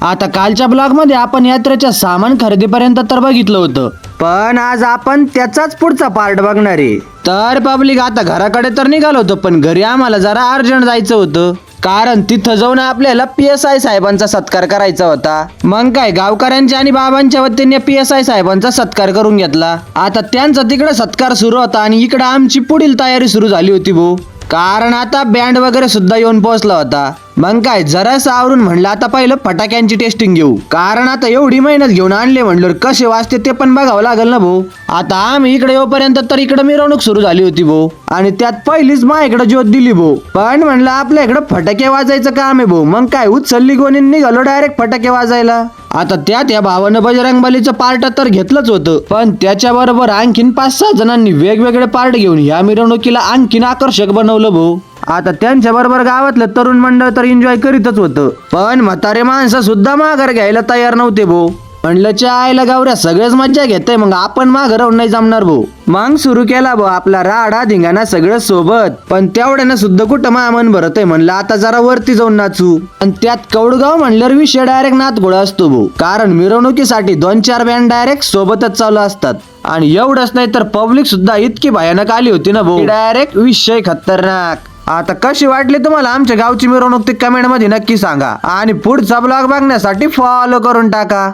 आता कालच्या ब्लॉग मध्ये आपण यात्रेच्या सामान खरेदीपर्यंत तर बघितलं होतं, पण आज आपण त्याचाच पुढचा पार्ट बघणार आहे. तर पब्लिक आता घराकडे तर निघालो होतो, पण घरी आम्हाला जरा अर्जंट जायचं होतं. कारण तिथं जाऊन आपल्याला PSI साहेबांचा सत्कार करायचा होता. मग काय गावकऱ्यांच्या आणि बाबांच्या वतीने PSI साहेबांचा सत्कार करून घेतला. आता त्यांचा तिकडे सत्कार सुरू होता आणि इकडे आमची पुढील तयारी सुरू झाली होती भाऊ. कारण आता बँड वगैरे सुद्धा येऊन पोहोचला होता. मग काय जरासं आवरून म्हणलं आता पहिलं फटाक्यांची टेस्टिंग घेऊ. कारण आता एवढी मेहनत घेऊन आणले म्हणलं कसे वाजते ते पण बघावं लागेल ना भाऊ. आता आम्ही इकडे येऊपर्यंत तर इकडे मिरवणूक सुरू झाली होती भाऊ. आणि त्यात पहिलीच माझ्याकडे ज्योत दिली भाऊ. पण म्हणलं आपल्या इकडे फटाके वाजायचं काम आहे भाऊ. मग काय उचलली कोणी निघालो डायरेक्ट फटाके वाजायला. आता त्यात या भावानं बजरंगबलीचं पार्ट तर घेतलंच होतं, पण त्याच्याबरोबर आणखीन 5-6 जणांनी वेगवेगळे पार्ट घेऊन या मिरवणुकीला आणखीन आकर्षक बनवलं भाऊ. आता त्यांच्या बरोबर गावातलं तरुण मंडळ तर एन्जॉय करीतच होतं, पण म्हातारे माणसं सुद्धा माघार घ्यायला तयार नव्हते भाऊ. म्हणलं च्या आईला गावऱ्या सगळेच मज्जा घेते, मग आपण माघार राहून नाही जमणार भाऊ. मग सुरू केला भाऊ आपला राडा धिंगाणा सगळं सोबत. पण तेवढ्यानं सुद्धा कुठं मन भरत आहे. म्हणलं आता जरा वरती जाऊन नाचू. आणि त्यात कौडगाव म्हणल्यावर विषय डायरेक्ट नातगोळा असतो भाऊ. कारण मिरवणुकीसाठी 2-4 बँड डायरेक्ट सोबतच चालू असतात. आणि एवढंच नाही तर पब्लिक सुद्धा इतकी भयानक आली होती ना भाऊ, डायरेक्ट विषय खतरनाक. आता कशी वाटली तुम्हाला आमच्या गावची मिरवणूक ते कमेंट मध्ये नक्की सांगा. आणि पुढचा ब्लॉग बघण्यासाठी फॉलो करून टाका.